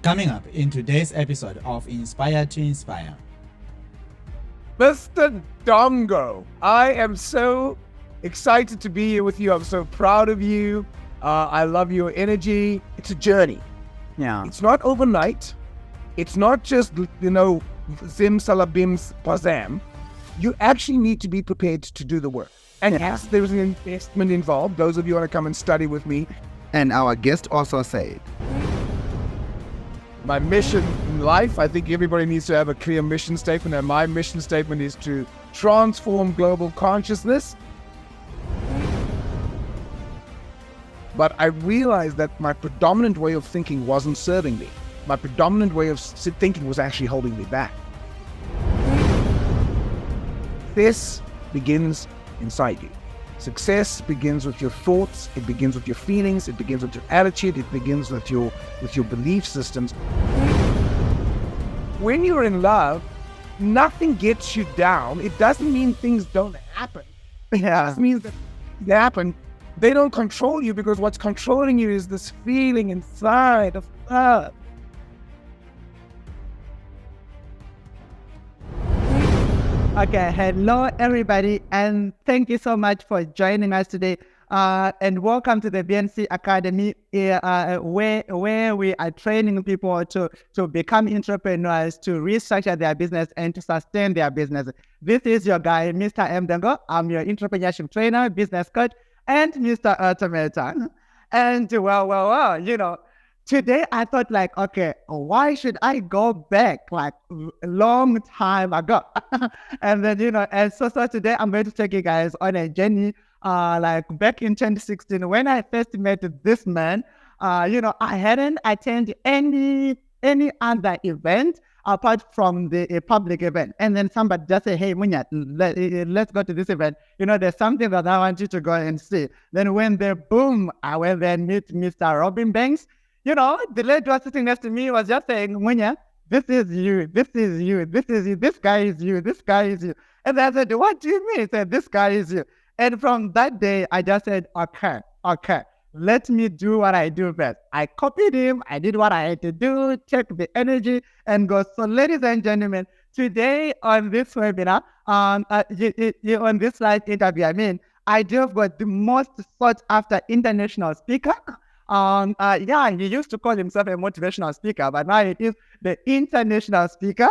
Coming up in today's episode of Inspire to Inspire. Mr. Dongo, I am so excited to be here with you. I'm so proud of you. I love your energy. It's a journey. Yeah. It's not overnight. It's not just, zim salabims bazam. You actually need to be prepared to do the work. And yes, there's an investment involved. Those of you who want to come and study with me. And our guest also said, My mission in life, I think everybody needs to have a clear mission statement. And my mission statement is to transform global consciousness. But I realized that my predominant way of thinking wasn't serving me. My predominant way of thinking was actually holding me back. This begins inside you. Success begins with your thoughts, it begins with your feelings, it begins with your attitude, it begins with your belief systems. When you're in love, nothing gets you down. It doesn't mean things don't happen. yeah, It means that they happen. They don't control you because what's controlling you is this feeling inside of love. Okay, hello everybody, and thank you so much for joining us today. And welcome to the BNC Academy, where we are training people to become entrepreneurs, to restructure their business, and to sustain their business. This is your guy, Mr. M. Dango. I'm your entrepreneurship trainer, business coach, and Mr. Ultimator. And well, today I thought okay, why should I go back a long time ago? And then, and so today I'm going to take you guys on a journey, back in 2016, when I first met this man. I hadn't attended any other event apart from the public event. And then somebody just say, hey, Munya, let's go to this event. There's something that I want you to go and see. Then when they boom, I went there and meet Mr. Robin Banks. The lady was sitting next to me was just saying, Munya, this is you, this is you, this is you, this guy is you, this guy is you. And I said, what do you mean? He said, this guy is you. And from that day, I just said, okay, let me do what I do best. I copied him, I did what I had to do, check the energy, and go. So ladies and gentlemen, today on this webinar, on this live interview, I just got the most sought after international speaker. He used to call himself a motivational speaker, but now he is the international speaker.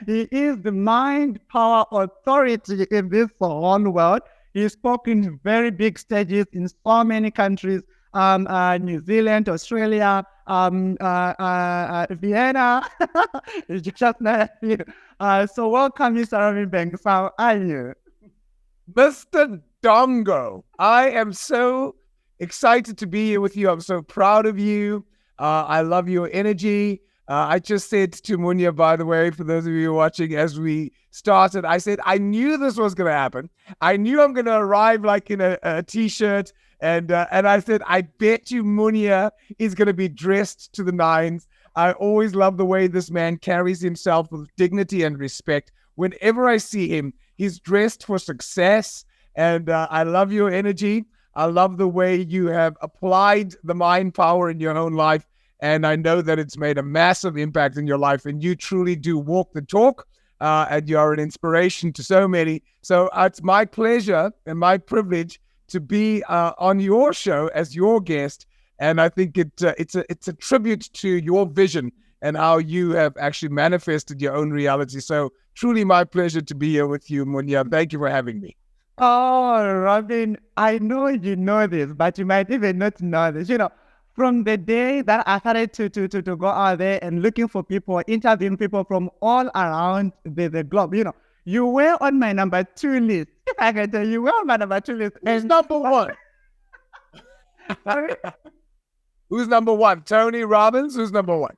He is the mind power authority in this whole world. He spoke in very big stages in so many countries, New Zealand, Australia, Vienna. Just so welcome, Mr. Robin Banks. How are you? Mr. Dongo, I am so excited to be here with you. I'm so proud of you. I love your energy. I just said to Munya, by the way, for those of you watching, as we started, I said, I knew this was going to happen. I knew I'm going to arrive in a t-shirt. And I said, I bet you Munya is going to be dressed to the nines. I always love the way this man carries himself with dignity and respect. Whenever I see him, he's dressed for success. And I love your energy. I love the way you have applied the mind power in your own life. And I know that it's made a massive impact in your life. And you truly do walk the talk. And you are an inspiration to so many. So it's my pleasure and my privilege to be on your show as your guest. And I think it's a tribute to your vision and how you have actually manifested your own reality. So truly my pleasure to be here with you, Munya. Thank you for having me. Oh, Robin, I know you know this, but you might even not know this. From the day that I started to go out there and looking for people, interviewing people from all around the globe, you were on my number 2 list. If I can tell you, were on my number 2 list. Who's number one? Who's number one? Tony Robbins? Who's number one?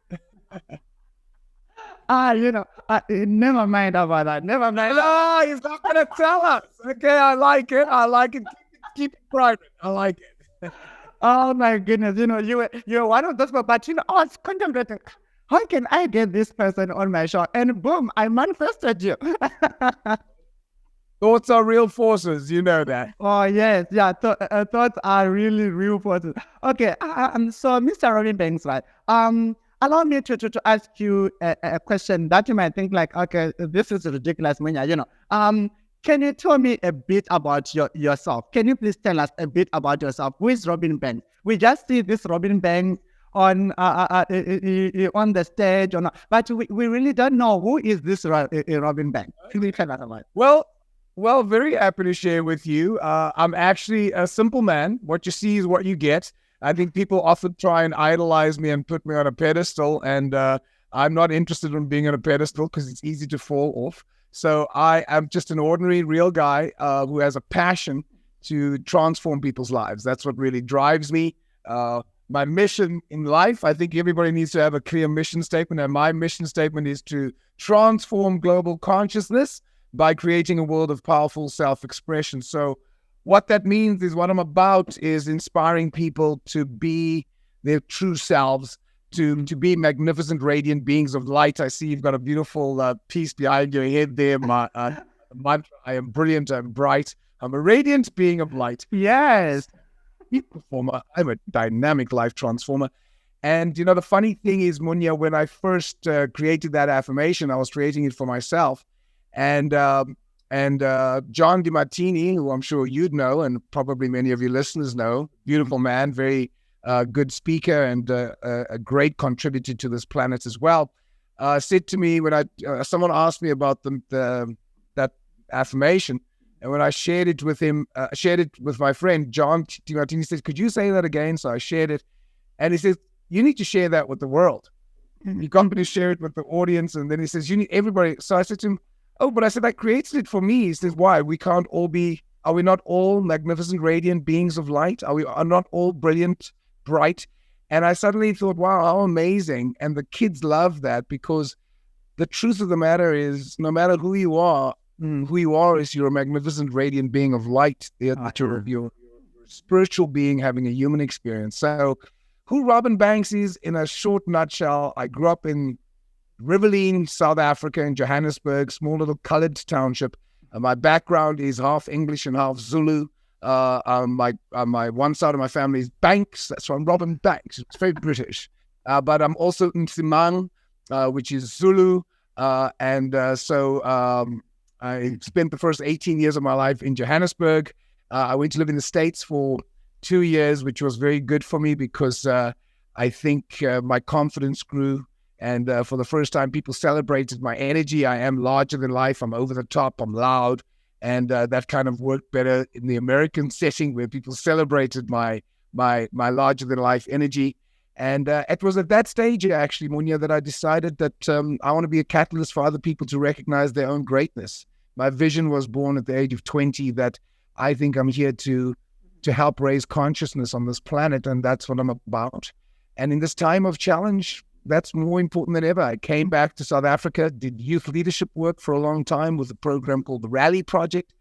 Never mind about that. Never mind. No, he's not going to tell us. Okay, I like it. Keep it private. I like it. Oh my goodness, you're one of those people, but I was contemplating, how can I get this person on my show? And boom, I manifested you. Thoughts are real forces. You know that. Oh yes, yeah. Thoughts are really real important. Okay, so Mr. Robin Banks, right? Allow me to ask you a question that you might think like, okay, this is ridiculous, Munya. Can you tell me a bit about yourself? Can you please tell us a bit about yourself? Who is Robin Banks? We just see this Robin Banks on the stage, but we really don't know who is this Robin Banks. Can you tell us about it? Well, very happy to share with you. I'm actually a simple man. What you see is what you get. I think people often try and idolize me and put me on a pedestal, and I'm not interested in being on a pedestal because it's easy to fall off. So I am just an ordinary, real guy who has a passion to transform people's lives. That's what really drives me. My mission in life, I think everybody needs to have a clear mission statement, and my mission statement is to transform global consciousness by creating a world of powerful self-expression. So what that means is what I'm about is inspiring people to be their true selves, to be magnificent, radiant beings of light. I see you've got a beautiful piece behind your head there. My mantra, I am brilliant, I'm bright, I'm a radiant being of light. Yes. Performer. I'm a dynamic life transformer. And, the funny thing is, Munya, when I first created that affirmation, I was creating it for myself. And John DiMartini, who I'm sure you'd know, and probably many of your listeners know, beautiful man, very good speaker, and a great contributor to this planet as well, said to me when someone asked me about that affirmation, and when I shared it with him, shared it with my friend John DiMartini, said, "Could you say that again?" So I shared it, and he says, "You need to share that with the world. You got me to share it with the audience." And then he says, "You need everybody." So I said to him, "Oh, but I said, I created it for me." He says, "Why? Are we not all magnificent, radiant beings of light? Are not all brilliant, bright?" And I suddenly thought, wow, how amazing. And the kids love that, because the truth of the matter is, no matter who you are is you're a magnificent, radiant being of light. You're a spiritual being having a human experience. So who Robin Banks is, in a short nutshell, I grew up in Riverine, South Africa, in Johannesburg, small little colored township. My background is half English and half Zulu. My one side of my family is Banks. That's why I'm Robin Banks. It's very British. But I'm also Nsimang, which is Zulu. So I spent the first 18 years of my life in Johannesburg. I went to live in the States for 2 years, which was very good for me because I think my confidence grew. And for the first time, people celebrated my energy. I am larger than life. I'm over the top. I'm loud. And that kind of worked better in the American setting where people celebrated my larger than life energy. And it was at that stage, actually, Munya, that I decided that I want to be a catalyst for other people to recognize their own greatness. My vision was born at the age of 20 that I think I'm here to help raise consciousness on this planet, and that's what I'm about. And in this time of challenge, that's more important than ever. I came back to South Africa, did youth leadership work for a long time with a program called the Rally Project.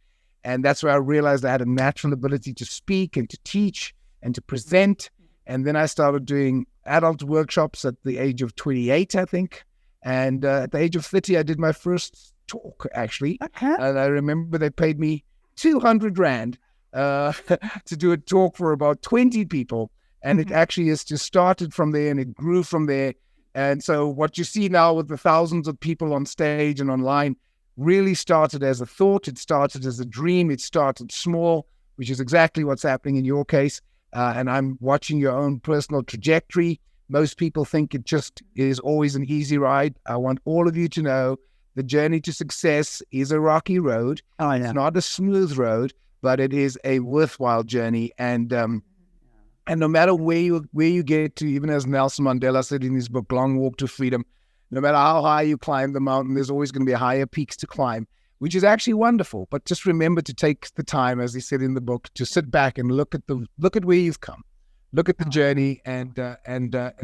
And that's where I realized I had a natural ability to speak and to teach and to present. And then I started doing adult workshops at the age of 28, I think. And at the age of 30, I did my first talk, actually. Okay. And I remember they paid me 200 Rand to do a talk for about 20 people. And it actually has just started from there, and it grew from there. And so what you see now with the thousands of people on stage and online really started as a thought. It started as a dream. It started small, which is exactly what's happening in your case. And I'm watching your own personal trajectory. Most people think it just is always an easy ride. I want all of you to know the journey to success is a rocky road. Oh, yeah. It's not a smooth road, but it is a worthwhile journey. And no matter where you get to, even as Nelson Mandela said in his book, Long Walk to Freedom, no matter how high you climb the mountain, there's always going to be higher peaks to climb, which is actually wonderful. But just remember to take the time, as he said in the book, to sit back and look at where you've come, look at the journey, and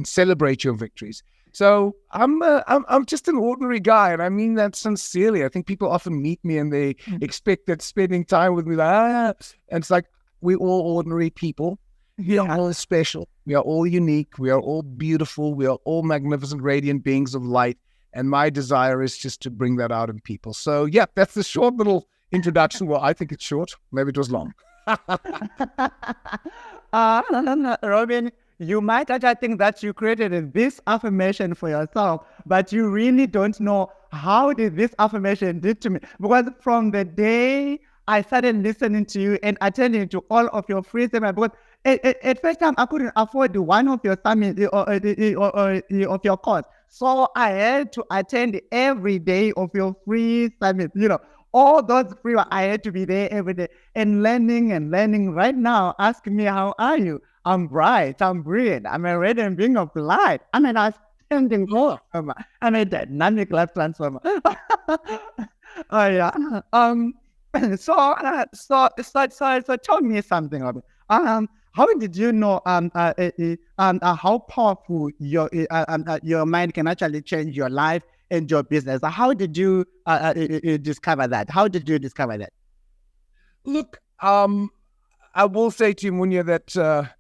celebrate your victories. So I'm just an ordinary guy, and I mean that sincerely. I think people often meet me and they expect that spending time with me, and it's like, we're all ordinary people. We are all special. We are all unique. We are all beautiful. We are all magnificent, radiant beings of light. And my desire is just to bring that out in people. So, yeah, that's the short little introduction. Well, I think it's short. Maybe it was long. Robin, you might actually think that you created this affirmation for yourself, but you really don't know how did this affirmation did to me. Because from the day I started listening to you and attending to all of your free seminars, because at first time I couldn't afford one of your summits or of your course. So I had to attend every day of your free summit, all those free, I had to be there every day and learning and learning. Right now, ask me, how are you? I'm bright, I'm brilliant, I'm a radiant being of light, I'm an outstanding transformer, I'm a dynamic life transformer. Oh yeah. So tell me something of it. How did you know how powerful your mind can actually change your life and your business? How did you discover that? How did you discover that? Look, I will say to you, Munya, that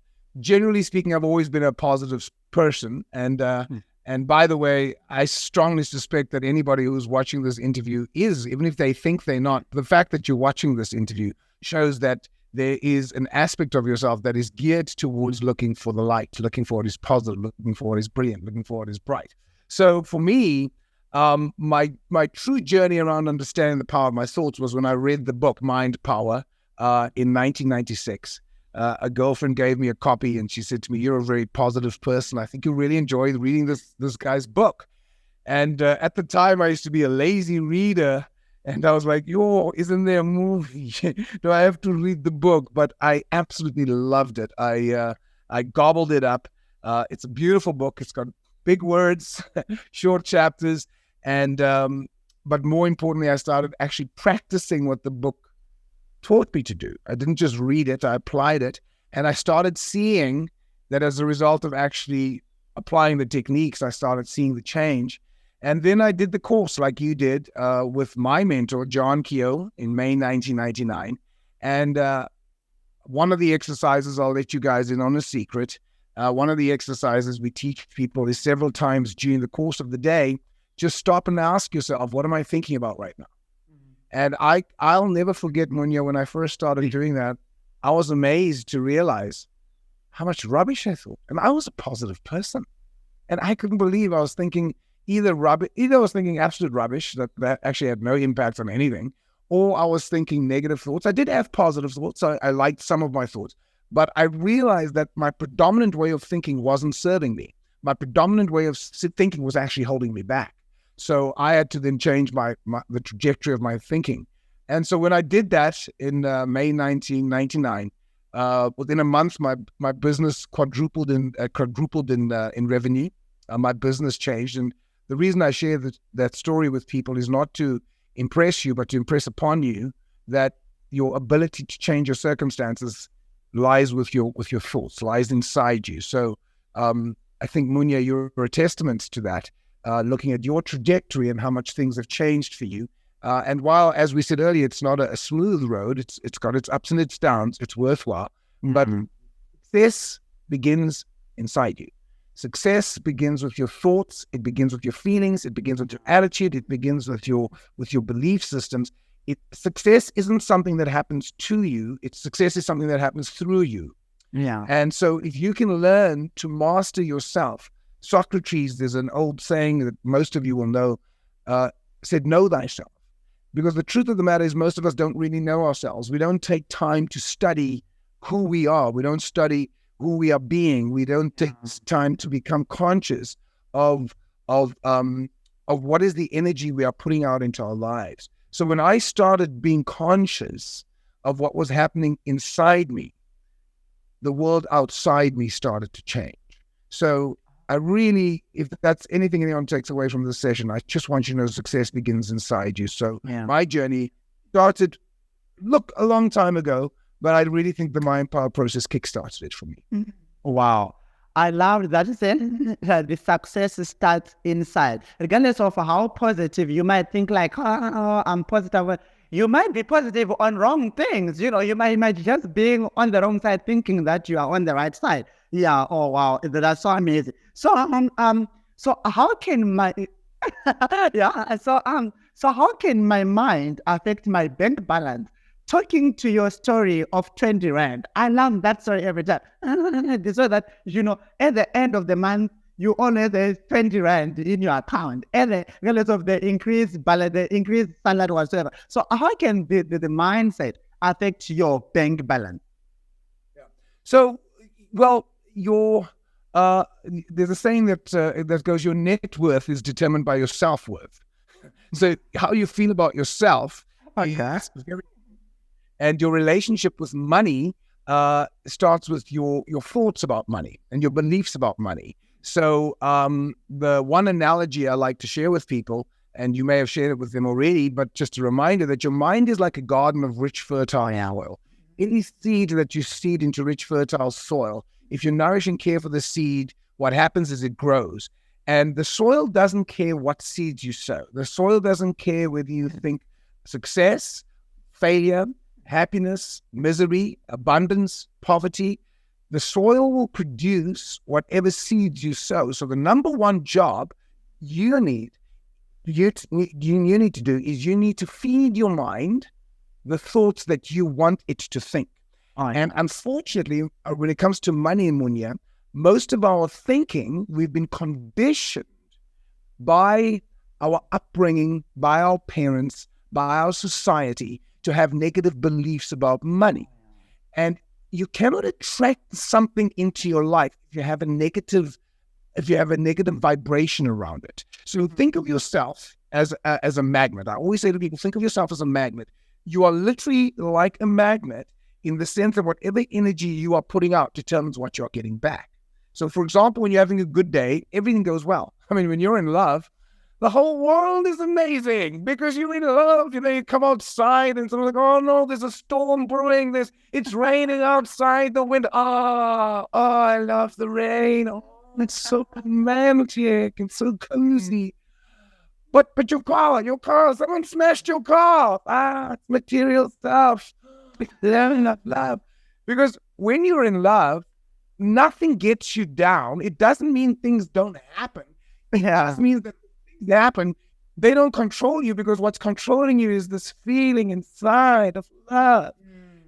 generally speaking, I've always been a positive person. And by the way, I strongly suspect that anybody who's watching this interview is, even if they think they're not, the fact that you're watching this interview shows that there is an aspect of yourself that is geared towards looking for the light, looking for what is positive, looking for what is brilliant, looking for what is bright. So for me, my true journey around understanding the power of my thoughts was when I read the book Mind Power in 1996. A girlfriend gave me a copy and she said to me, "You're a very positive person. I think you really enjoy reading this guy's book." And at the time, I used to be a lazy reader. And I was like, "Yo, isn't there a movie? Do I have to read the book?" But I absolutely loved it. I gobbled it up. It's a beautiful book. It's got big words, short chapters. And but more importantly, I started actually practicing what the book taught me to do. I didn't just read it, I applied it. And I started seeing that as a result of actually applying the techniques, I started seeing the change. And then I did the course like you did with my mentor, John Keogh, in May 1999. And one of the exercises, I'll let you guys in on a secret, one of the exercises we teach people is several times during the course of the day, just stop and ask yourself, what am I thinking about right now? And I'll never forget, Munya, when I first started doing that, I was amazed to realize how much rubbish I thought. And I was a positive person. And I couldn't believe I was thinking either I was thinking absolute rubbish that actually had no impact on anything, or I was thinking negative thoughts. I did have positive thoughts. I liked some of my thoughts. But I realized that my predominant way of thinking wasn't serving me. My predominant way of thinking was actually holding me back. So I had to then change the trajectory of my thinking. And so when I did that in May 1999, within a month, my business quadrupled in revenue. My business changed. And the reason I share that story with people is not to impress you, but to impress upon you that your ability to change your circumstances lies with your thoughts, lies inside you. So I think, Munya, you're a testament to that. Looking at your trajectory and how much things have changed for you. And while, as we said earlier, it's not a smooth road, it's got its ups and its downs, it's worthwhile. But success begins inside you. Success begins with your thoughts, it begins with your feelings, it begins with your attitude, it begins with your belief systems. Success isn't something that happens to you, success is something that happens through you. Yeah. And so if you can learn to master yourself, Socrates, there's an old saying that most of you will know, said, know thyself. Because the truth of the matter is most of us don't really know ourselves. We don't take time to study who we are. We don't study who we are being. We don't take time to become conscious of what is the energy we are putting out into our lives. So when I started being conscious of what was happening inside me, the world outside me started to change. So I really, if that's anything anyone takes away from this session, I just want you to know success begins inside you. So my journey started, a long time ago, but I really think the Mind Power process kickstarted it for me. Wow. I love that saying that the success starts inside. Regardless of how positive you might think, like, oh, I'm positive. You might be positive on wrong things. You might just be on the wrong side thinking that you are on the right side. Yeah. Oh, wow. That's so amazing. So, so how can my, yeah. So how can my mind affect my bank balance? Talking to your story of 20 Rand, I love that story every time. So that, at the end of the month, you only have 20 Rand in your account, and regardless of the increased balance, the increased salary, whatsoever. So how can the mindset affect your bank balance? So, well, there's a saying that goes, your net worth is determined by your self-worth. So how you feel about yourself is very, and your relationship with money starts with your thoughts about money and your beliefs about money. So the one analogy I like to share with people, and you may have shared it with them already, but just a reminder that your mind is like a garden of rich, fertile soil. Any seed that you seed into rich, fertile soil, if you nourish and care for the seed, what happens is it grows. And the soil doesn't care what seeds you sow. The soil doesn't care whether you think success, failure, happiness, misery, abundance, poverty. The soil will produce whatever seeds you sow. So the number one job you need to do is you need to feed your mind the thoughts that you want it to think. And unfortunately, when it comes to money in Munya, most of our thinking, we've been conditioned by our upbringing, by our parents, by our society to have negative beliefs about money. And you cannot attract something into your life if you have a negative vibration around it. So think of yourself as a magnet. I always say to people, think of yourself as a magnet. You are literally like a magnet in the sense of whatever energy you are putting out determines what you're getting back. So for example, when you're having a good day, everything goes well. I mean, when you're in love, the whole world is amazing because you're in love. You come outside and someone's like, oh no, there's a storm brewing. It's raining outside, the wind. Oh, I love the rain. Oh, it's so romantic and so cozy. But your car, someone smashed your car. It's material stuff. Love. Because when you're in love, nothing gets you down. It doesn't mean things don't happen. It just means that things happen. They don't control you because what's controlling you is this feeling inside of love.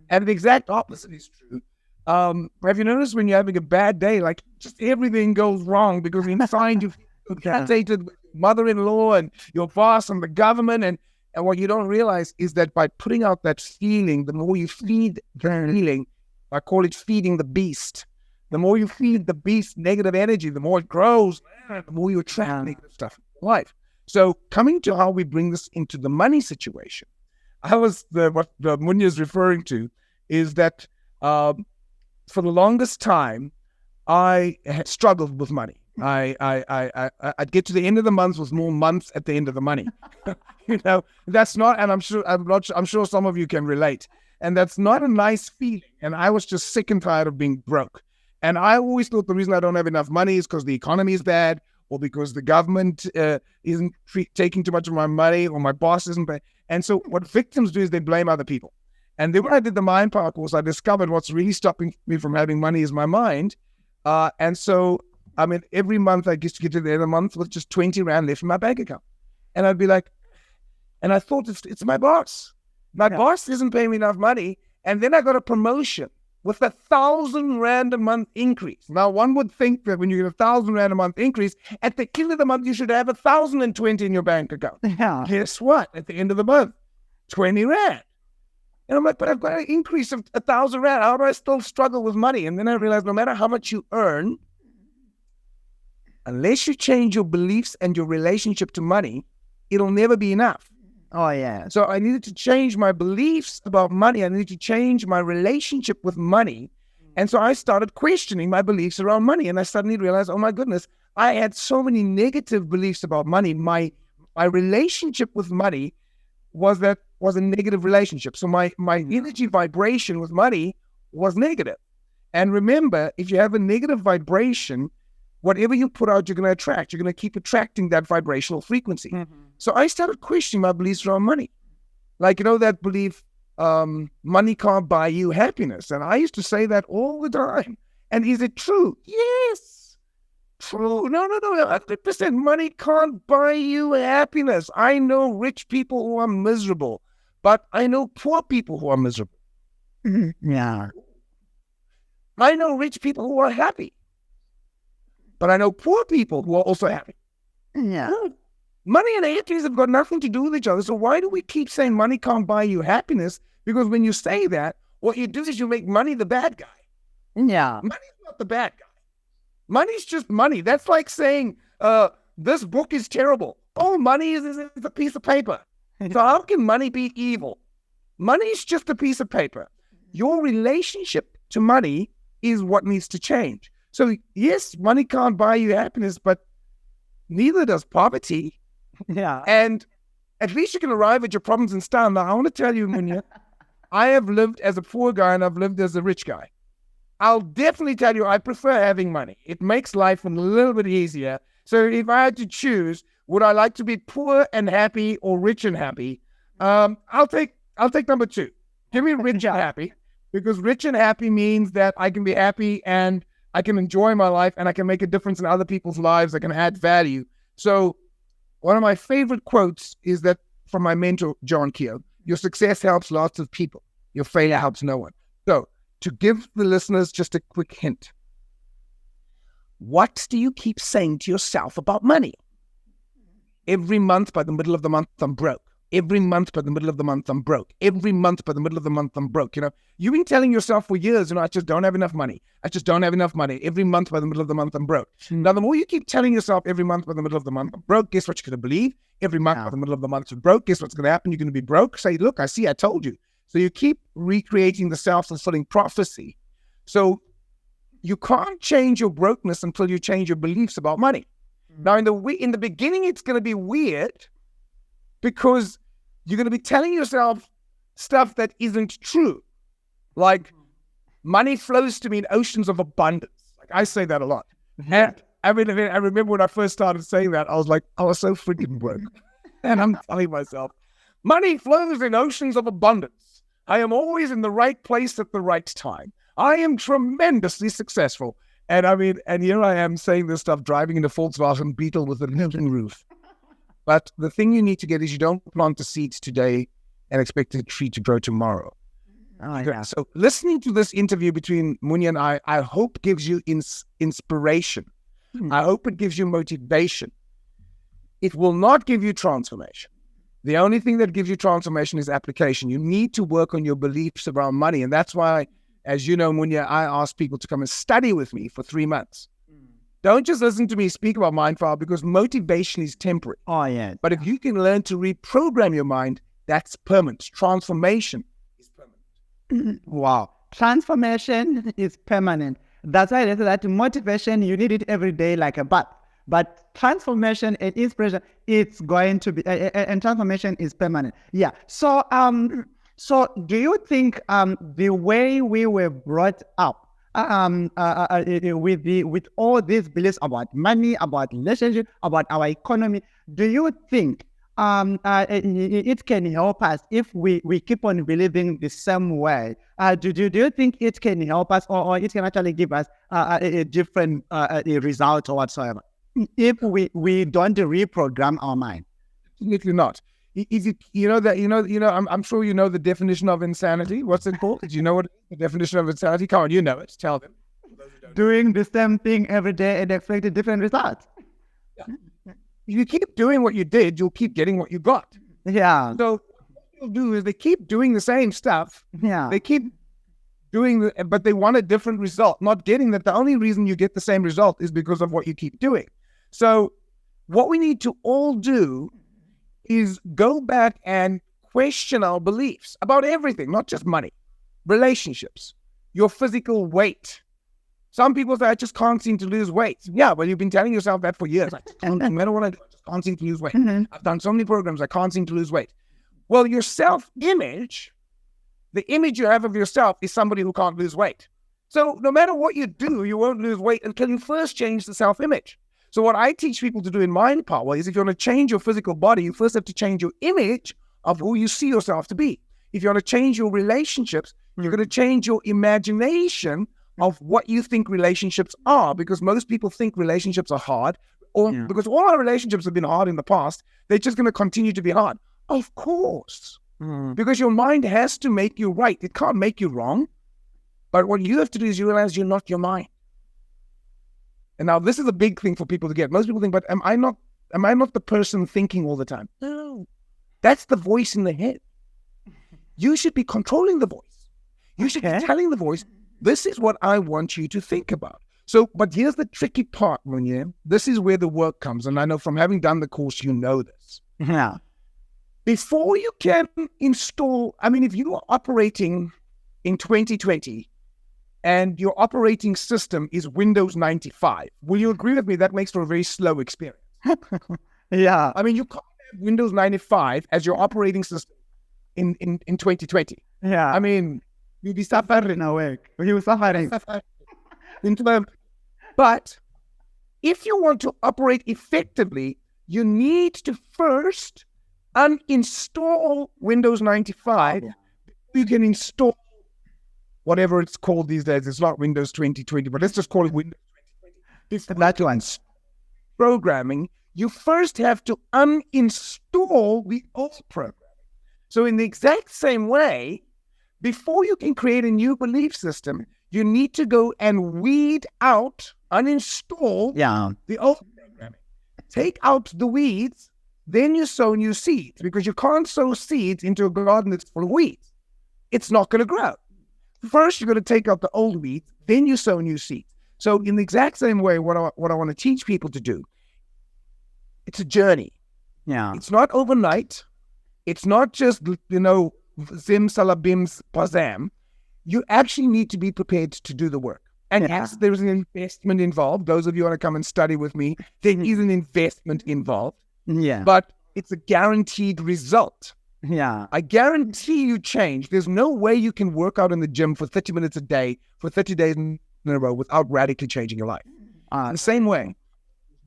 And the exact opposite is true. Have you noticed when you're having a bad day, like just everything goes wrong because inside you feel irritated with your mother-in-law and your boss and the government, and what you don't realize is that by putting out that feeling, the more you feed the feeling, I call it feeding the beast. The more you feed the beast negative energy, the more it grows, the more you attract negative stuff in life. So coming to how we bring this into the money situation, what Munya is referring to is that for the longest time, I had struggled with money. I'd get to the end of the month with more months at the end of the money. That's not, and I'm sure some of you can relate. And that's not a nice feeling. And I was just sick and tired of being broke. And I always thought the reason I don't have enough money is because the economy is bad, or because the government isn't taking too much of my money, or my boss isn't paying. And so what victims do is they blame other people. And then when I did the Mind Power course, I discovered what's really stopping me from having money is my mind. And so, I mean, every month I used to get to the end of the month with just 20 Rand left in my bank account. And I'd be like, and I thought it's my boss. My boss isn't paying me enough money. And then I got a promotion with 1,000 Rand a month increase. Now, one would think that when you get 1,000 Rand a month increase, at the end of the month, you should have 1,020 in your bank account. Yeah. Guess what? At the end of the month, 20 Rand. And I'm like, but I've got an increase of 1,000 Rand. How do I still struggle with money? And then I realized no matter how much you earn, unless you change your beliefs and your relationship to money, it'll never be enough. Oh, yeah. So I needed to change my beliefs about money. I needed to change my relationship with money. And so I started questioning my beliefs around money. And I suddenly realized, oh my goodness, I had so many negative beliefs about money. My relationship with money was a negative relationship. So my energy vibration with money was negative. And remember, if you have a negative vibration, whatever you put out, you're going to attract. You're going to keep attracting that vibrational frequency. Mm-hmm. So I started questioning my beliefs around money. Like, that belief, money can't buy you happiness. And I used to say that all the time. And is it true? Yes. true. No, 100%. Money can't buy you happiness. I know rich people who are miserable, but I know poor people who are miserable. Yeah. I know rich people who are happy, but I know poor people who are also happy. Yeah. Money and happiness have got nothing to do with each other. So why do we keep saying money can't buy you happiness? Because when you say that, what you do is you make money the bad guy. Yeah. Money's not the bad guy. Money's just money. That's like saying, this book is terrible. Oh, money is a piece of paper. So how can money be evil? Money is just a piece of paper. Your relationship to money is what needs to change. So yes, money can't buy you happiness, but neither does poverty. Yeah. And at least you can arrive at your problems in style. Now, I want to tell you, Munya, I have lived as a poor guy and I've lived as a rich guy. I'll definitely tell you, I prefer having money. It makes life a little bit easier. So if I had to choose, would I like to be poor and happy or rich and happy? I'll take number two. Give me rich and happy, because rich and happy means that I can be happy and I can enjoy my life and I can make a difference in other people's lives. I can add value. So one of my favorite quotes is that from my mentor, John Keogh: your success helps lots of people. Your failure helps no one. So to give the listeners just a quick hint, what do you keep saying to yourself about money? Every month by the middle of the month, I'm broke. Every month by the middle of the month, I'm broke. Every month by the middle of the month, I'm broke. You've been telling yourself for years, I just don't have enough money. I just don't have enough money. Every month by the middle of the month, I'm broke. Now, the more you keep telling yourself every month by the middle of the month, I'm broke, guess what you're going to believe? Every month by the middle of the month, you're broke. Guess what's going to happen? You're going to be broke. Say, look, I see, I told you. So you keep recreating the self-fulfilling prophecy. So you can't change your brokenness until you change your beliefs about money. Now, in the beginning, it's going to be weird because you're going to be telling yourself stuff that isn't true. Like, money flows to me in oceans of abundance. Like, I say that a lot. And I remember when I first started saying that, I was like, I was so freaking broke. And I'm telling myself, money flows in oceans of abundance. I am always in the right place at the right time. I am tremendously successful. And here I am saying this stuff, driving in a Volkswagen Beetle with a Milton roof. But the thing you need to get is you don't plant the seeds today and expect the tree to grow tomorrow. Oh, yeah. So listening to this interview between Munya and I hope gives you inspiration. I hope it gives you motivation. It will not give you transformation. The only thing that gives you transformation is application. You need to work on your beliefs around money. And that's why, as you know, Munya, I ask people to come and study with me for 3 months. Don't just listen to me speak about mind power, because motivation is temporary. Oh, yeah. But if you can learn to reprogram your mind, that's permanent. Transformation is permanent. Wow. Transformation is permanent. That's why they say that motivation, you need it every day like a bath. But transformation and inspiration, it's going to be, and transformation is permanent. Yeah. So, so do you think the way we were brought up with all these beliefs about money, about relationship, about our economy, do you think it can help us if we keep on believing the same way? Do you think it can help us, or it can actually give us a different result or whatsoever if we don't reprogram our mind? Definitely not. I'm sure you know the definition of insanity. What's it called? Do you know what the definition of insanity? Come on, you know it. Tell them. Doing the same thing every day and expecting different results. Yeah. If you keep doing what you did, you'll keep getting what you got. Yeah. So what people do is they keep doing the same stuff. Yeah. They keep doing but they want a different result, not getting that the only reason you get the same result is because of what you keep doing. So what we need to all do is go back and question our beliefs about everything, not just money, relationships, your physical weight. Some people say, I just can't seem to lose weight. Yeah, well, you've been telling yourself that for years. No matter what I do, I just can't seem to lose weight. I've done so many programs, I can't seem to lose weight. Well, your self-image, the image you have of yourself is somebody who can't lose weight. So no matter what you do, you won't lose weight until you first change the self-image. So what I teach people to do in Mind Power is if you want to change your physical body, you first have to change your image of who you see yourself to be. If you want to change your relationships, you're going to change your imagination of what you think relationships are, because most people think relationships are hard, or because all our relationships have been hard in the past, they're just going to continue to be hard. Of course, because your mind has to make you right. It can't make you wrong. But what you have to do is you realize you're not your mind. And now this is a big thing for people to get. Most people think, but am I not the person thinking all the time? No, that's the voice in the head. You should be controlling the voice. You should be telling the voice, this is what I want you to think about. So, but here's the tricky part, Munye. This is where the work comes. And I know from having done the course, you know this. Yeah. Before you can install, if you are operating in 2020 and your operating system is Windows 95, will you agree with me that makes for a very slow experience? Yeah. You can't have Windows 95 as your operating system in 2020. Yeah. You'll be suffering. No way. You suffering. But if you want to operate effectively, you need to first uninstall Windows 95. You can install whatever it's called these days. It's not Windows 2020, but let's just call it Windows 2020. That one. Programming, you first have to uninstall the old program. So in the exact same way, before you can create a new belief system, you need to go and weed out, uninstall the old programming. Take out the weeds, then you sow new seeds, because you can't sow seeds into a garden that's full of weeds. It's not going to grow. First, you're going to take out the old weeds, then you sow new seeds. So in the exact same way, what I want to teach people to do, it's a journey. Yeah. It's not overnight. It's not just, zim salabims pazam. You actually need to be prepared to do the work. And yes, there's an investment involved. Those of you who want to come and study with me, there is an investment involved. Yeah. But it's a guaranteed result. Yeah. I guarantee you change. There's no way you can work out in the gym for 30 minutes a day for 30 days in a row without radically changing your life. In the same way,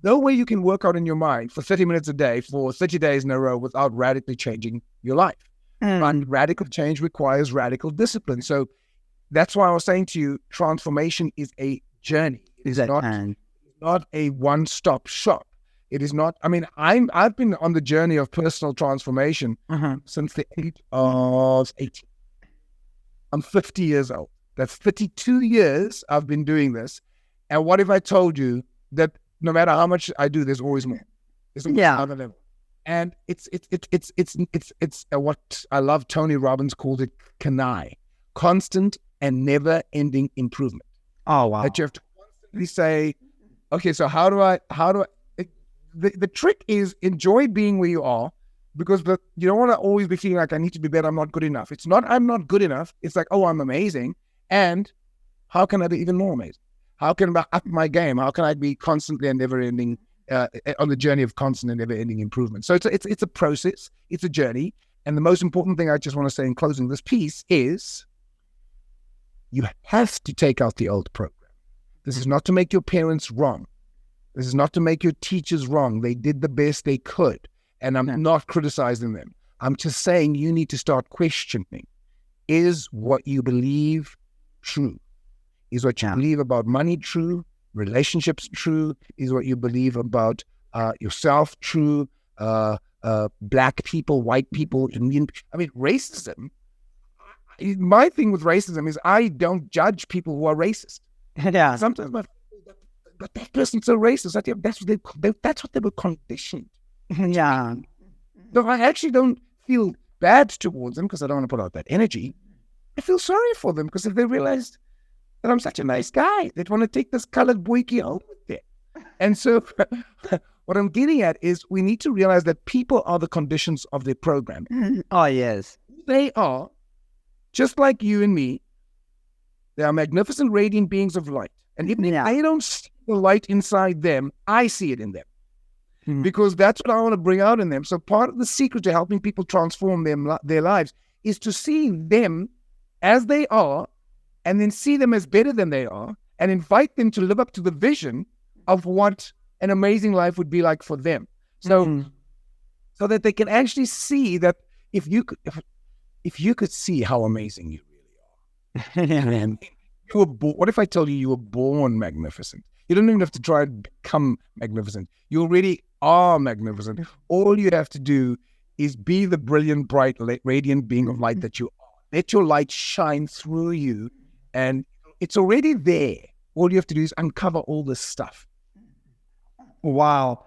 no way you can work out in your mind for 30 minutes a day for 30 days in a row without radically changing your life. And radical change requires radical discipline. So that's why I was saying to you, transformation is a journey. It's not a one-stop shop. It is not. I've been on the journey of personal transformation since the age of 18. I'm 50 years old. That's 52 years I've been doing this. And what if I told you that no matter how much I do, there's always more. There's always another level. And it's what I love. Tony Robbins called it CANI, constant and never-ending improvement. Oh wow! That you have to constantly say, okay, so how do I? The trick is enjoy being where you are, because you don't want to always be feeling like I need to be better. I'm not good enough. It's not I'm not good enough. It's like, oh, I'm amazing, and how can I be even more amazing? How can I up my game? How can I be constantly and never-ending? On the journey of constant and never-ending improvement. So it's a process, it's a journey, and the most important thing I just want to say in closing this piece is you have to take out the old program. This is not to make your parents wrong. This is not to make your teachers wrong. They did the best they could, and I'm not criticizing them. I'm just saying you need to start questioning, is what you believe true? Is what you believe about money true? Relationships true? Is what you believe about yourself true? Black people, white people, Indian. Racism. My thing with racism is I don't judge people who are racist. Yeah. Sometimes, but that person's so racist. That's what they were conditioned. Yeah. No, I actually don't feel bad towards them because I don't want to put out that energy. I feel sorry for them because if they realized that I'm such a nice guy, they'd want to take this colored boykie home with them. And so what I'm getting at is we need to realize that people are the conditions of their program. Oh, yes. They are, just like you and me, they are magnificent, radiant beings of light. And even if I don't see the light inside them, I see it in them. Because that's what I want to bring out in them. So part of the secret to helping people transform their lives is to see them as they are, and then see them as better than they are, and invite them to live up to the vision of what an amazing life would be like for them. So, so that they can actually see that if you could see how amazing you really are, you were born, what if I tell you you were born magnificent? You don't even have to try and become magnificent. You already are magnificent. All you have to do is be the brilliant, bright, radiant being of light that you are. Let your light shine through you, and it's already there. All you have to do is uncover all this stuff. Wow.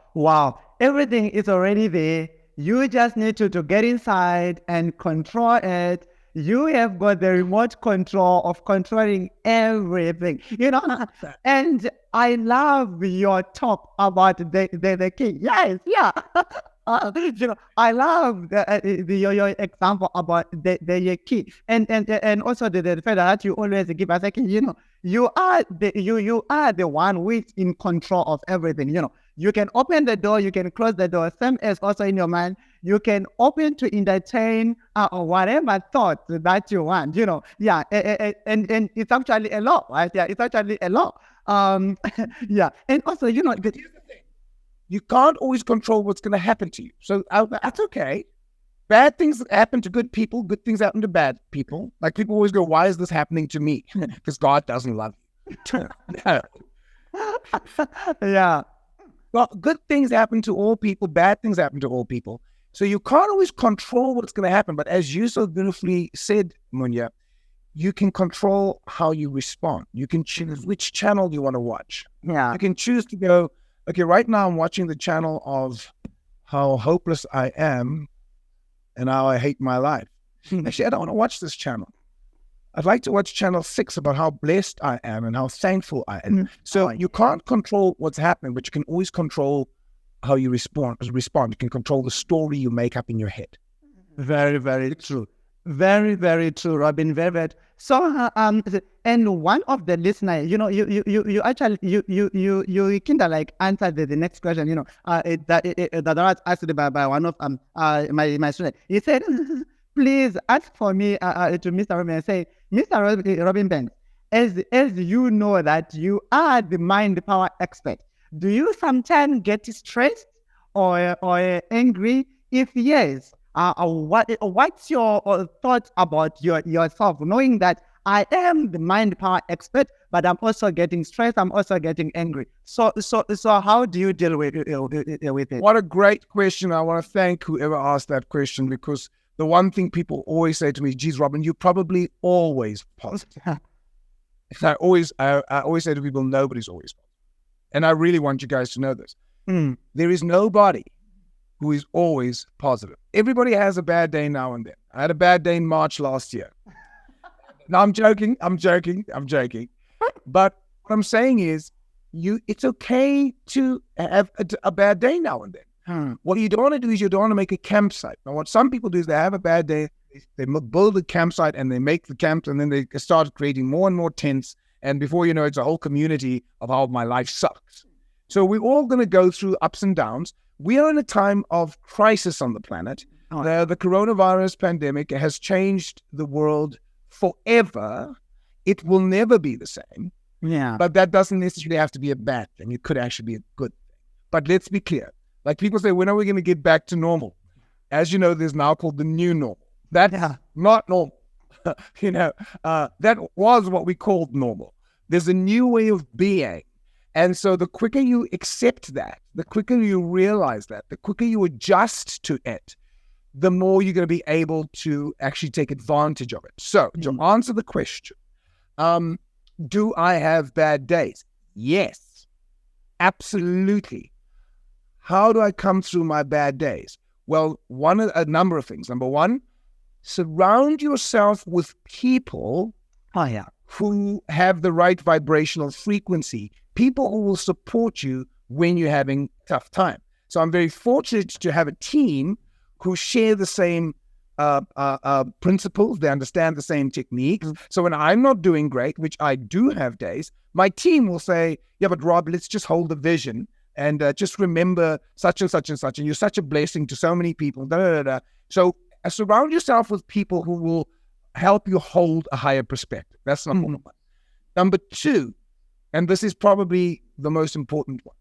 Everything is already there. You just need to get inside and control it. You have got the remote control of controlling everything, And I love your talk about the key. Yes, yeah. I love your example about the key, and also the fact that you always give us like, you are the one who is in control of everything. You can open the door, you can close the door. Same as also in your mind, you can open to entertain or whatever thoughts that you want. Yeah, and it's actually a lot, right? Yeah, it's actually a lot. Yeah, and also here's the thing. You can't always control what's going to happen to you. So that's okay. Bad things happen to good people. Good things happen to bad people. Like people always go, why is this happening to me? Because God doesn't love you. No. Yeah. Well, good things happen to all people. Bad things happen to all people. So you can't always control what's going to happen. But as you so beautifully said, Munya, you can control how you respond. You can choose which channel you want to watch. Yeah. You can choose to go, okay, right now I'm watching the channel of how hopeless I am and how I hate my life. Actually, I don't want to watch this channel. I'd like to watch channel 6 about how blessed I am and how thankful I am. So you can't control what's happening, but you can always control how you respond. You can control the story you make up in your head. Very, very true. Very, very true, Robin. Very, very. So, and one of the listeners, you actually, you kind of like answered the next question, that was asked by one of my students. He said, please ask for me to Mr. Robin and say, Mr. Robin Banks, as you know that you are the mind power expert, do you sometimes get stressed or angry? If yes, what's your thoughts about yourself, knowing that I am the mind power expert, but I'm also getting stressed, I'm also getting angry. So how do you deal with it? What a great question. I want to thank whoever asked that question, because the one thing people always say to me, geez, Robin, you're probably always positive. I always say to people, nobody's always positive. And I really want you guys to know this. There is nobody who is always positive. Everybody has a bad day now and then. I had a bad day in March last year. No, I'm joking. But what I'm saying is, it's okay to have a bad day now and then. What you don't want to do is you don't want to make a campsite. Now, what some people do is they have a bad day, they build a campsite and they make the camp, and then they start creating more and more tents. And before you know, it's a whole community of how my life sucks. So we're all going to go through ups and downs. We are in a time of crisis on the planet. The coronavirus pandemic has changed the world forever. It will never be the same. Yeah. But that doesn't necessarily have to be a bad thing. It could actually be a good thing. But let's be clear. Like people say, when are we going to get back to normal? As you know, there's now called the new normal. That's not normal. That was what we called normal. There's a new way of being. And so the quicker you accept that, the quicker you realize that, the quicker you adjust to it, the more you're going to be able to actually take advantage of it. So to answer the question, do I have bad days? Yes, absolutely. How do I come through my bad days? Well, a number of things. Number one, surround yourself with people who have the right vibrational frequency, people who will support you when you're having a tough time. So I'm very fortunate to have a team who share the same principles. They understand the same techniques. So when I'm not doing great, which I do have days, my team will say, yeah, but Rob, let's just hold the vision and just remember such and such and such. And you're such a blessing to so many people. So surround yourself with people who will help you hold a higher perspective. That's number one. Number two, and this is probably the most important one,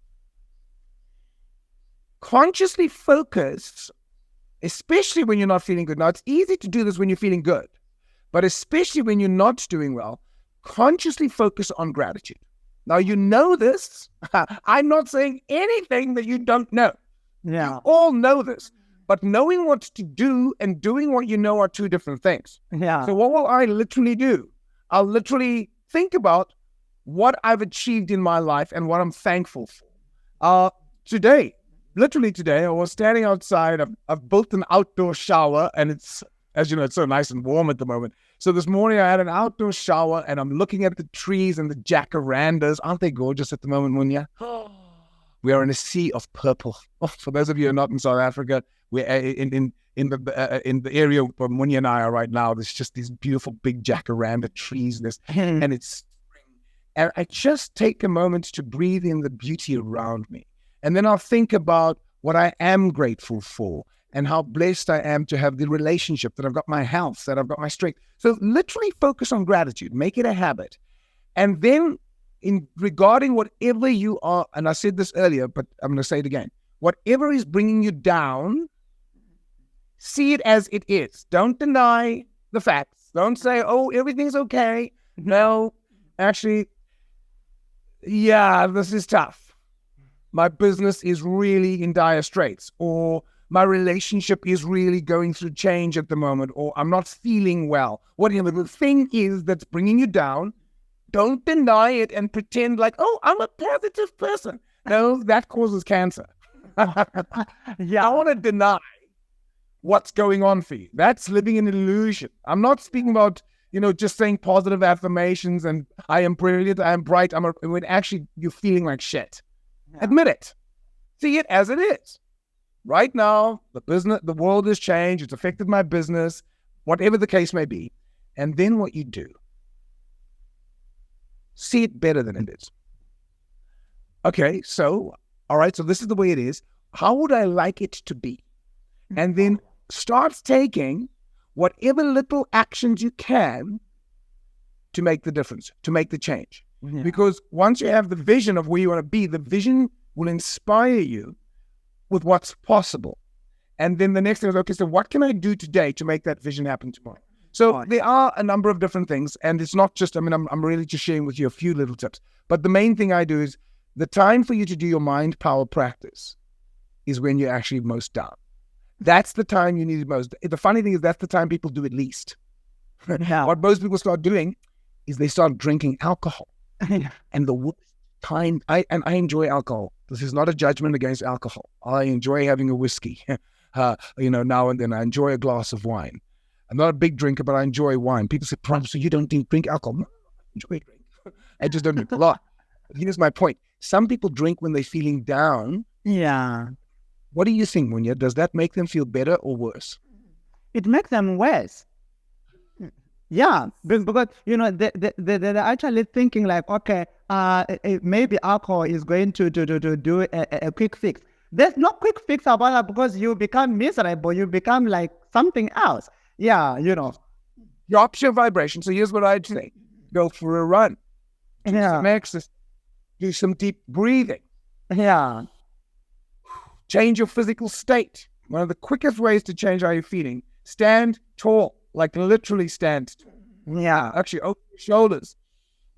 consciously focus, especially when you're not feeling good. Now, it's easy to do this when you're feeling good, but especially when you're not doing well, consciously focus on gratitude. Now, you know this. I'm not saying anything that you don't know. Yeah. You all know this. But knowing what to do and doing what you know are two different things. Yeah. So what will I literally do? I'll literally think about what I've achieved in my life and what I'm thankful for. Literally today, I was standing outside. I've built an outdoor shower, and it's, as you know, it's so nice and warm at the moment. So this morning I had an outdoor shower, and I'm looking at the trees and the jacarandas. Aren't they gorgeous at the moment, Munya? We are in a sea of purple. For those of you who are not in South Africa, we're in the area where Munya and I are right now. There's just these beautiful big jacaranda trees, and it's spring. And I just take a moment to breathe in the beauty around me. And then I'll think about what I am grateful for and how blessed I am to have the relationship, that I've got my health, that I've got my strength. So literally focus on gratitude, make it a habit. And then regarding whatever you are, and I said this earlier, but I'm going to say it again, whatever is bringing you down, see it as it is. Don't deny the facts. Don't say, oh, everything's okay. No, actually, yeah, this is tough. My business is really in dire straits, or my relationship is really going through change at the moment, or I'm not feeling well. Whatever the thing is that's bringing you down, don't deny it and pretend like, oh, I'm a positive person. No, that causes cancer. Yeah. I want to deny what's going on for you. That's living in an illusion. I'm not speaking about, just saying positive affirmations and I am brilliant, I am bright, when actually you're feeling like shit. Yeah. Admit it. See it as it is. Right now, the world has changed. It's affected my business, whatever the case may be. And then what you do, see it better than it is. Okay, so, all right, so this is the way it is. How would I like it to be? And then start taking whatever little actions you can to make the difference, to make the change. Yeah. Because once you have the vision of where you want to be, the vision will inspire you with what's possible. And then the next thing is, okay, so what can I do today to make that vision happen tomorrow? So there are a number of different things, and it's not just, I'm really just sharing with you a few little tips. But the main thing I do is the time for you to do your mind power practice is when you're actually most down. That's the time you need it most. The funny thing is that's the time people do it least. Yeah. What most people start doing is they start drinking alcohol. And the worst time, I enjoy alcohol. This is not a judgment against alcohol. I enjoy having a whiskey, now and then. I enjoy a glass of wine. I'm not a big drinker, but I enjoy wine. People say, so you don't drink alcohol? No, I enjoy drink. I just don't drink a lot. But here's my point. Some people drink when they're feeling down. Yeah. What do you think, Munya? Does that make them feel better or worse? It makes them worse. Yeah, because they're actually thinking like, okay, maybe alcohol is going to do a quick fix. There's no quick fix about it because you become miserable. You become like something else. Yeah, Drop your vibration. So here's what I'd say: go for a run. Do some exercise. Do some deep breathing. Yeah. Change your physical state. One of the quickest ways to change how you're feeling: stand tall. Like literally stand. Yeah. Actually, open your shoulders.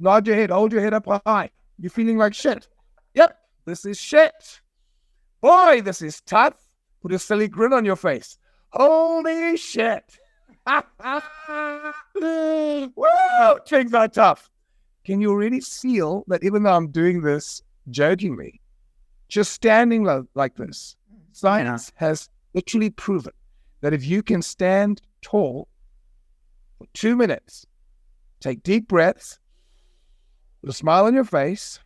Nod your head. Hold your head up high. You're feeling like shit. Yep, this is shit. Boy, this is tough. Put a silly grin on your face. Holy shit. Whoa, things are tough. Can you really feel that even though I'm doing this jokingly, just standing like this, science has literally proven that if you can stand tall for 2 minutes, take deep breaths, with a smile on your face,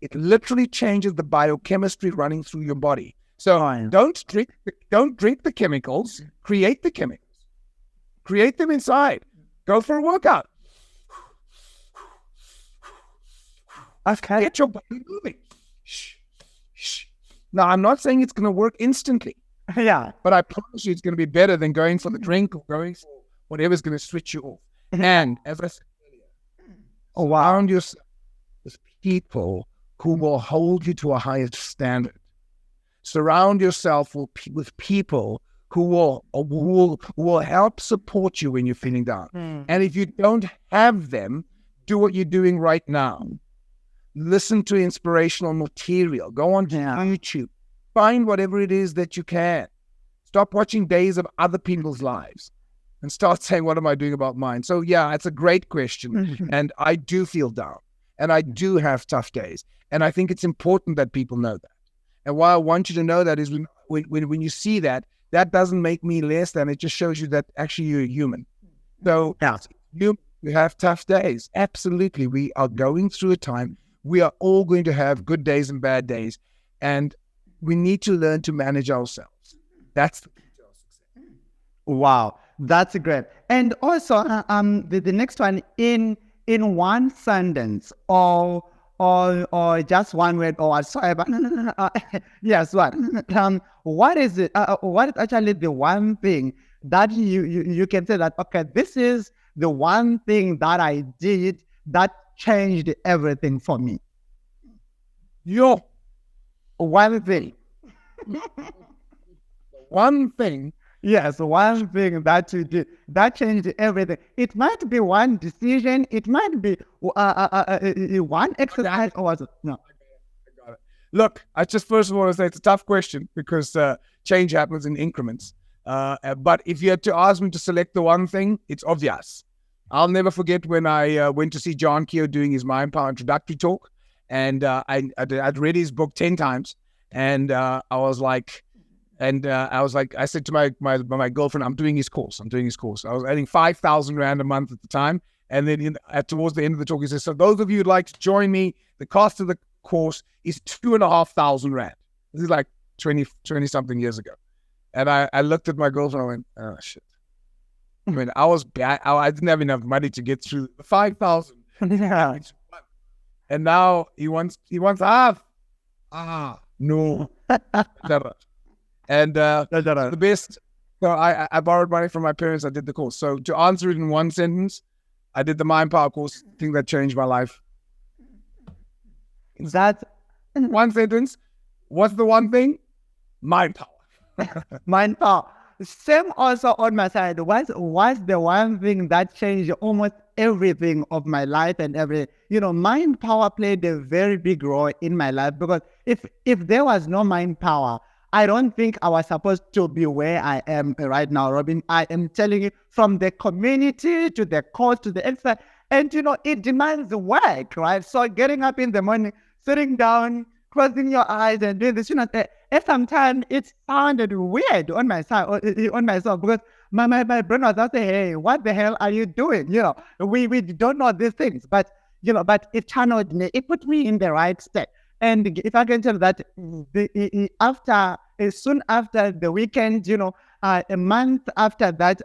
it literally changes the biochemistry running through your body. So don't drink the chemicals, create the chemicals. Create them inside. Go for a workout. Okay. Get your body moving. Now, I'm not saying it's going to work instantly. Yeah. But I promise you it's going to be better than going for the drink or going for whatever's going to switch you off. And as I said earlier, surround yourself with people who will hold you to a higher standard. Surround yourself with people who will help support you when you're feeling down. And if you don't have them, do what you're doing right now. Listen to inspirational material. Go on YouTube. Find whatever it is that you can. Stop watching days of other people's lives and start saying, what am I doing about mine? So yeah, it's a great question. And I do feel down and I do have tough days. And I think it's important that people know that. And why I want you to know that is when you see that, that doesn't make me less than, it just shows you that actually you're human. So you have tough days. Absolutely. We are going through a time. We are all going to have good days and bad days. And we need to learn to manage ourselves. That's the key to our success. Wow, that's great. And also, the next one, in one sentence or just one word or whatsoever. Yes, what? What is it? What is actually the one thing that you can say that, okay, this is the one thing that I did that changed everything for me? One thing. One thing. Yes, one thing that you did that changed everything. It might be one decision. It might be one exercise. Or what? No. I got it. Look, I just first of all want to say it's a tough question because change happens in increments. But if you had to ask me to select the one thing, it's obvious. I'll never forget when I went to see John Keogh doing his Mind Power introductory talk, and I'd read his book 10 times, and I said to my girlfriend, I'm doing his course. I was earning 5,000 Rand a month at the time. And then towards the end of the talk, he says, so those of you who'd like to join me, the cost of the course is 2,500 Rand. This is like 20 something years ago. And I looked at my girlfriend and I went, oh shit. I mean, I was bad. I didn't have enough money to get through the 5,000. And now he wants half. No. And the best, so I borrowed money from my parents. I did the course. So to answer it in one sentence, I did the Mind Power course. I think that changed my life. Is that one sentence? What's the one thing? Mind Power. Mind Power. Same also on my side. What's the one thing that changed almost everything of my life and Mind Power played a very big role in my life, because if there was no Mind Power, I don't think I was supposed to be where I am right now, Robin. I am telling you, from the community to the course to the exercise, and it demands work, right? So getting up in the morning, sitting down, closing your eyes and doing this, at some time it sounded weird on my side, on myself, because my brain was saying, hey, what the hell are you doing? We don't know these things, but it channeled me, it put me in the right step. And if I can tell that, soon after the weekend, a month after that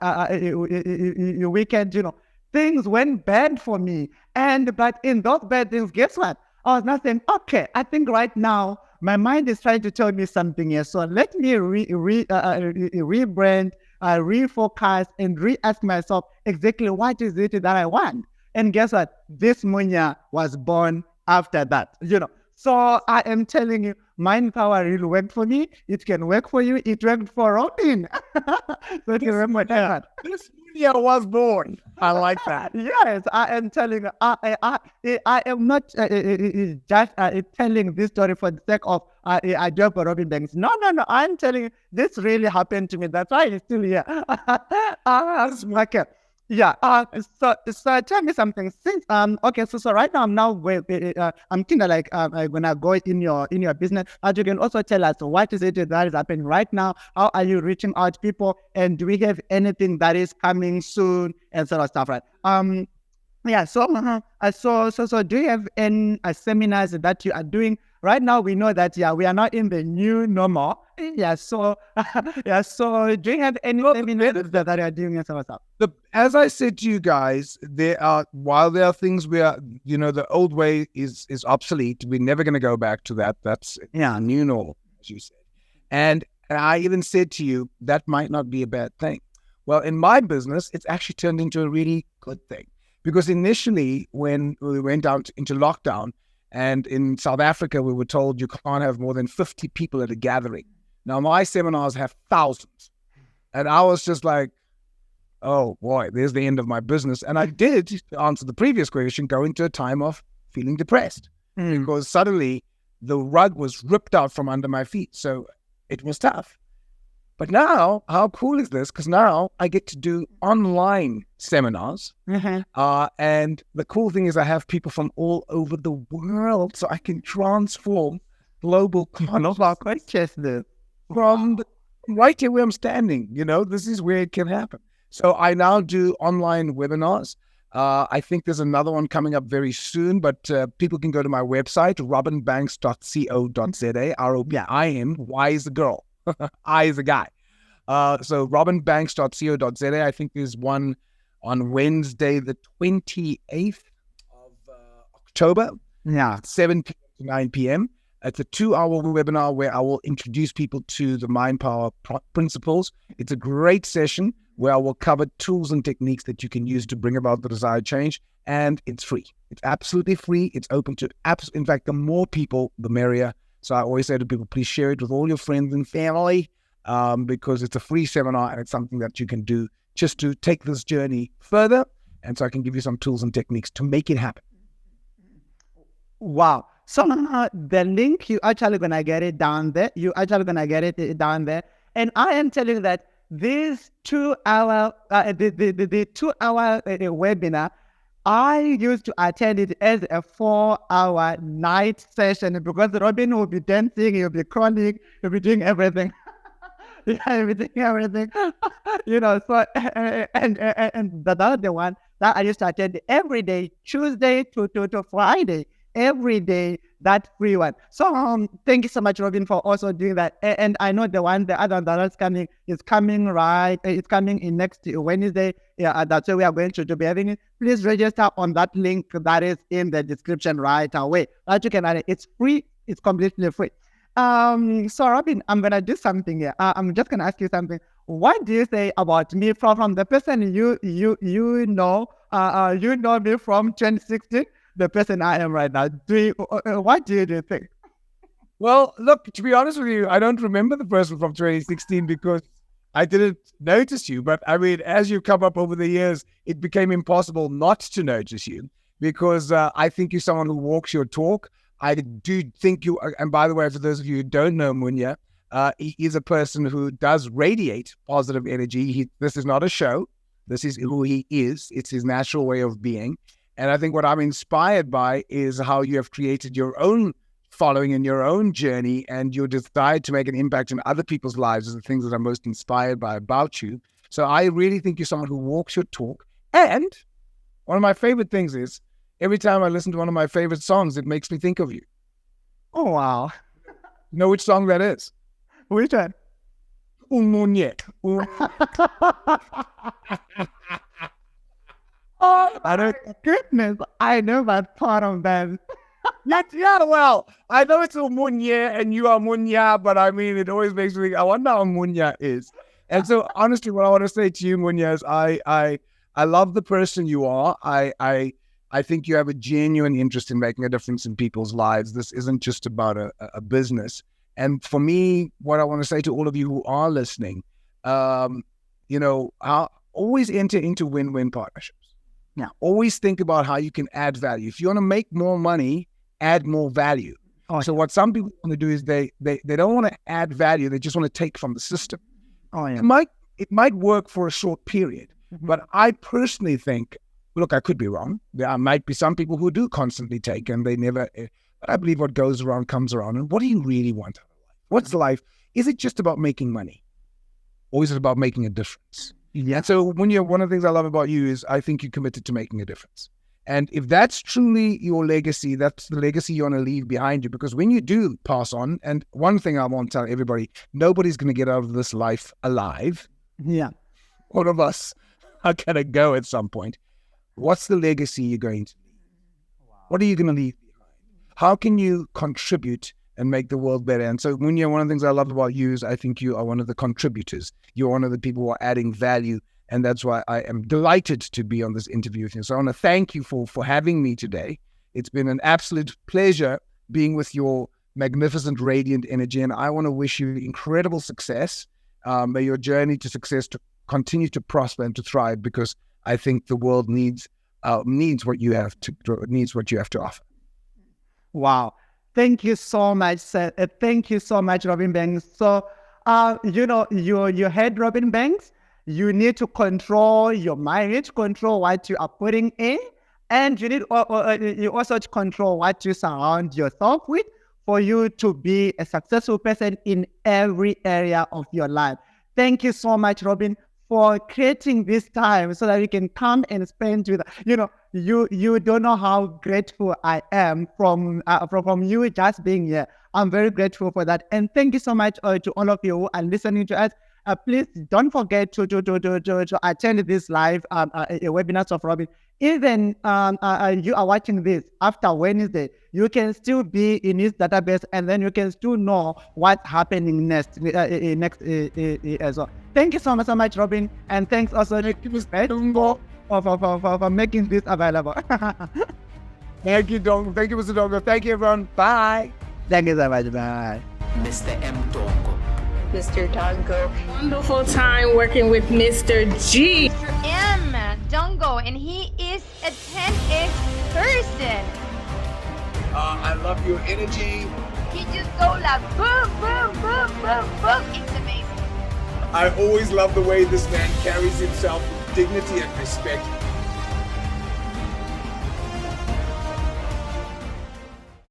weekend, things went bad for me. But in those bad things, guess what? I was not saying, okay, I think right now my mind is trying to tell me something here. So let me rebrand, refocus, and re-ask myself exactly what is it that I want. And guess what? This Munya was born after that, So I am telling you, Mind Power really worked for me. It can work for you. It worked for Robin. So you remember that. This Munya was born. I like that. Yes, I am telling you. I am not just telling this story for the sake of I job for Robin Banks. No. I'm telling you, this really happened to me. That's why it's still here. Okay. Yeah. So tell me something. Since okay. So right now I'm I'm kind of like gonna go in your business. As you can also tell us what is it that is happening right now. How are you reaching out to people? And do we have anything that is coming soon and sort of stuff, right? Yeah. So do you have any seminars that you are doing right now? We know that we are not in the new normal. Yeah. So So do you have any seminars that you are doing and sort of stuff? As I said to you guys, while there are things where the old way is obsolete, we're never going to go back to that. That's new normal, as you said. And I even said to you that might not be a bad thing. Well, in my business, it's actually turned into a really good thing, because initially when we went out into lockdown, and in South Africa we were told you can't have more than 50 people at a gathering. Now my seminars have thousands, and I was just like, oh boy, there's the end of my business. And I did, to answer the previous question, go into a time of feeling depressed because suddenly the rug was ripped out from under my feet. So it was tough. But now, how cool is this? Because now I get to do online seminars. And the cool thing is I have people from all over the world, so I can transform global consciousness from right here where I'm standing. This is where it can happen. So I now do online webinars. I think there's another one coming up very soon, but people can go to my website, robinbanks.co.za, R-O-B-I-N, Y is the girl. I is a guy. So robinbanks.co.za. I think there's one on Wednesday, the 28th of October. Yeah. 7 p.m. to 9 p.m. It's a 2-hour webinar where I will introduce people to the Mind Power principles. It's a great session where I will cover tools and techniques that you can use to bring about the desired change. And it's free. It's absolutely free. It's open to in fact, the more people, the merrier. So I always say to people, please share it with all your friends and family because it's a free seminar and it's something that you can do just to take this journey further. And so I can give you some tools and techniques to make it happen. Wow. So the link, you actually going to get it down there. And I am telling you that this 2-hour, the 2-hour webinar, I used to attend it as a 4-hour night session because Robin will be dancing, he'll be crawling, he'll be doing everything. everything. So, and the other one that I used to attend every day, Tuesday to Friday, every day, that free one. So thank you so much, Robin, for also doing that. And I know the other one that's coming is coming right. It's coming in next Wednesday. Yeah, that's where we are going to be having it. Please register on that link that is in the description right away. That you can add it. It's free. It's completely free. So Robin, I'm gonna do something here. I'm just gonna ask you something. What do you say about me from the person you know me from 2016? The person I am right now. What do you think? Well, look, to be honest with you, I don't remember the person from 2016 because I didn't notice you. But I mean, as you come up over the years, it became impossible not to notice you because I think you're someone who walks your talk. I do think you, and by the way, for those of you who don't know Munya, he is a person who does radiate positive energy. This is not a show. This is who he is. It's his natural way of being. And I think what I'm inspired by is how you have created your own following in your own journey and your desire to make an impact in other people's lives is the things that I'm most inspired by about you. So I really think you're someone who walks your talk. And one of my favorite things is every time I listen to one of my favorite songs, it makes me think of you. Oh, wow. You know which song that is? Which one? Umunye. Oh, my goodness. I know that part of them. Yeah, well, I know it's Umunya and you are Munya, but I mean, it always makes me think, I wonder how Munya is. And so, honestly, what I want to say to you, Munya, is I love the person you are. I think you have a genuine interest in making a difference in people's lives. This isn't just about a business. And for me, what I want to say to all of you who are listening, always enter into win-win partnerships. Yeah. Always think about how you can add value. If you want to make more money, add more value. Oh, so what some people want to do is they don't want to add value. They just want to take from the system. Oh, yeah. It might work for a short period, but I personally think, look, I could be wrong. There might be some people who do constantly take and they never, but I believe what goes around comes around. And what do you really want out of life? What's life? Is it just about making money? Or is it about making a difference? Yeah. So one of the things I love about you is I think you're committed to making a difference. And if that's truly your legacy, that's the legacy you want to leave behind you. Because when you do pass on, and one thing I want to tell everybody, nobody's going to get out of this life alive. Yeah. All of us are going to go at some point. What's the legacy you're going to leave? Wow. What are you going to leave behind? How can you contribute and make the world better? And so, Munya, one of the things I love about you is I think you are one of the contributors. You're one of the people who are adding value. And that's why I am delighted to be on this interview with you. So I want to thank you for having me today. It's been an absolute pleasure being with your magnificent, radiant energy. And I want to wish you incredible success. May your journey to success to continue to prosper and to thrive, because I think the world needs what you have to offer. Wow. Thank you so much, sir. Thank you so much, Robin Banks. So, you heard Robin Banks. You need to control your mind, you need to control what you are putting in, and you need you also to control what you surround yourself with for you to be a successful person in every area of your life. Thank you so much, Robin, for creating this time so that we can come and spend with, you don't know how grateful I am from you just being here. I'm very grateful for that. And thank you so much to all of you who are listening to us. Please don't forget to attend this live webinars of Robin. Even you are watching this after Wednesday, you can still be in his database, and then you can still know what's happening next as well. Thank you so much, Robin, and thanks also to Mr. Dongo for making this available. Thank you, Dongo. Thank you, Mr. Dongo. Thank you, everyone. Bye. Thank you so much. Bye. Mr. M. Dongo. Mr. Dongo. Wonderful time working with Mr. G. Mr. M. Dongo, and he is a 10x person. I love your energy. He just go like boom, boom, boom, boom, boom. It's amazing. I always love the way this man carries himself with dignity and respect.